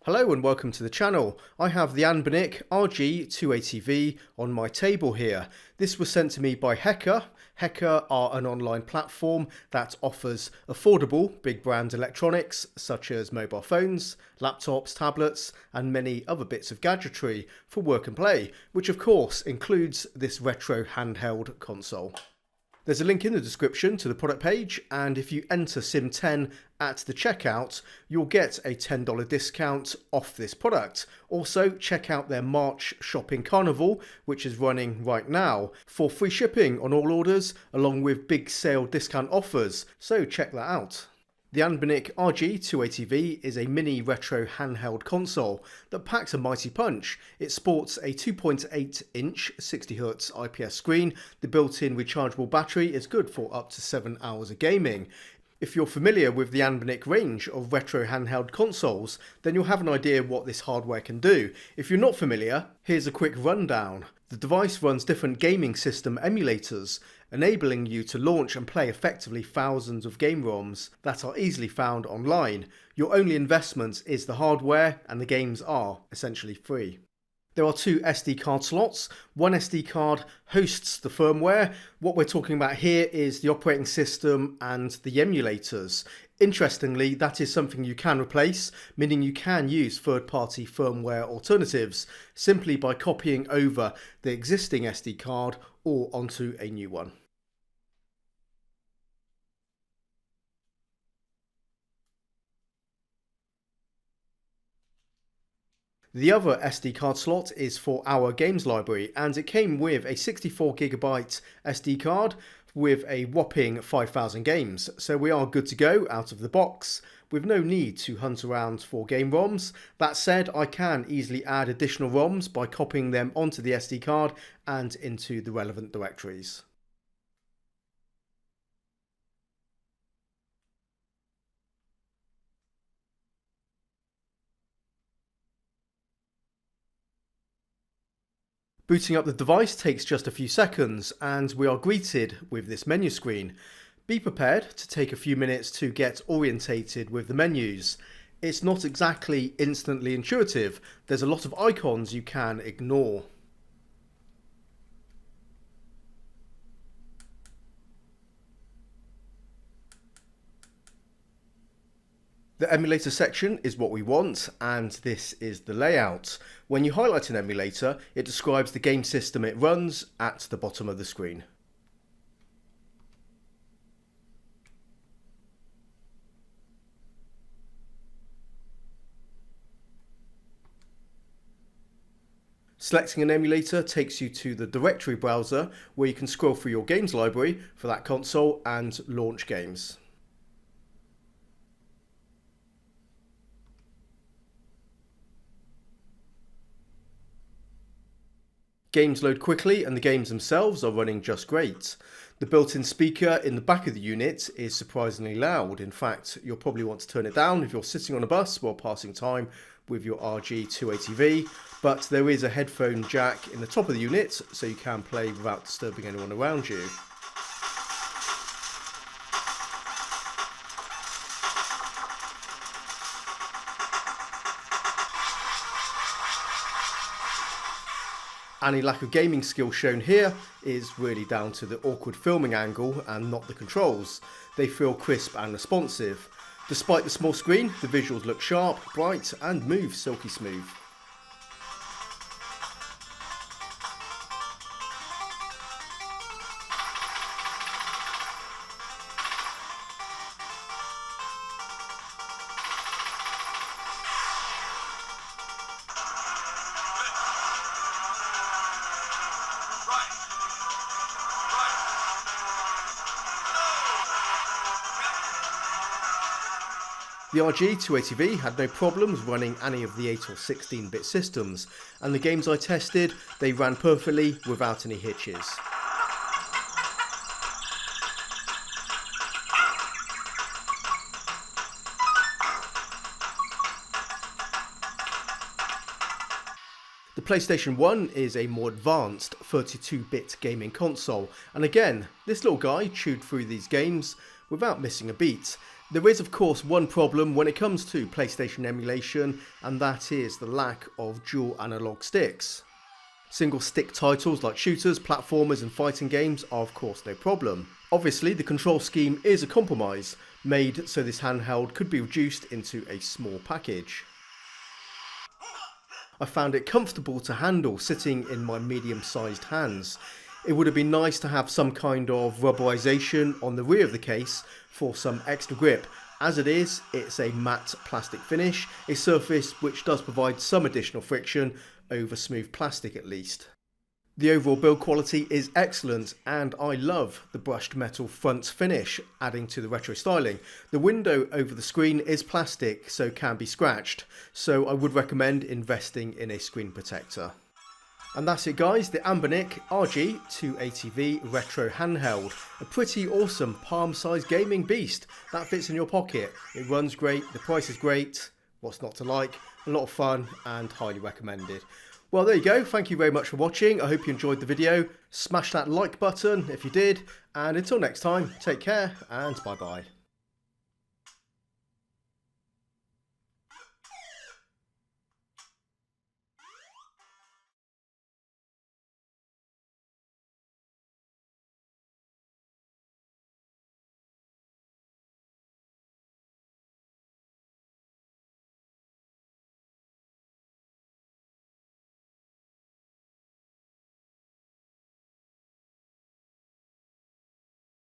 Hello and welcome to the channel. I have the Anbernic RG280V on my table here. This was sent to me by Hekka. Hekka are an online platform that offers affordable big brand electronics such as mobile phones, laptops, tablets and many other bits of gadgetry for work and play, which of course includes this retro handheld console. There's a link in the description to the product page, and if you enter SIM10 at the checkout, you'll get a $10 discount off this product. Also, check out their March shopping carnival, which is running right now, for free shipping on all orders, along with big sale discount offers, so check that out. The Anbernic RG280V is a mini retro handheld console that packs a mighty punch. It sports a 2.8 inch 60Hz IPS screen. The built-in rechargeable battery is good for up to 7 hours of gaming. If you're familiar with the Anbernic range of retro handheld consoles, then you'll have an idea what this hardware can do. If you're not familiar, here's a quick rundown. The device runs different gaming system emulators, enabling you to launch and play effectively thousands of game ROMs that are easily found online. Your only investment is the hardware, and the games are essentially free. There are two SD card slots. One SD card hosts the firmware. What we're talking about here is the operating system and the emulators. Interestingly, that is something you can replace, meaning you can use third-party firmware alternatives simply by copying over the existing SD card or onto a new one. The other SD card slot is for our games library, and it came with a 64GB SD card with a whopping 5,000 games. So we are good to go out of the box with no need to hunt around for game ROMs. That said, I can easily add additional ROMs by copying them onto the SD card and into the relevant directories. Booting up the device takes just a few seconds, and we are greeted with this menu screen. Be prepared to take a few minutes to get orientated with the menus. It's not exactly instantly intuitive. There's a lot of icons you can ignore. The emulator section is what we want, and this is the layout. When you highlight an emulator, it describes the game system it runs at the bottom of the screen. Selecting an emulator takes you to the directory browser, where you can scroll through your games library for that console and launch games. Games load quickly and the games themselves are running just great. The built-in speaker in the back of the unit is surprisingly loud. In fact, you'll probably want to turn it down if you're sitting on a bus while passing time with your RG280V, but there is a headphone jack in the top of the unit so you can play without disturbing anyone around you. Any lack of gaming skill shown here is really down to the awkward filming angle and not the controls. They feel crisp and responsive. Despite the small screen, the visuals look sharp, bright and move silky smooth. The RG280V had no problems running any of the 8 or 16-bit systems, and the games I tested, they ran perfectly without any hitches. The PlayStation 1 is a more advanced 32-bit gaming console, and again, this little guy chewed through these games without missing a beat. There is of course one problem when it comes to PlayStation emulation, and that is the lack of dual analog sticks. Single stick titles like shooters, platformers and fighting games are of course no problem. Obviously the control scheme is a compromise, made so this handheld could be reduced into a small package. I found it comfortable to handle sitting in my medium-sized hands. It would have been nice to have some kind of rubberization on the rear of the case for some extra grip. As it is, it's a matte plastic finish, a surface which does provide some additional friction over smooth plastic at least. The overall build quality is excellent, and I love the brushed metal front finish, adding to the retro styling. The window over the screen is plastic, so can be scratched, so I would recommend investing in a screen protector. And that's it guys, the Anbernic RG280V Retro Handheld. A pretty awesome palm-sized gaming beast that fits in your pocket. It runs great, the price is great, what's not to like, a lot of fun and highly recommended. Well, there you go, thank you very much for watching. I hope you enjoyed the video. Smash that like button if you did, and until next time, take care and bye bye.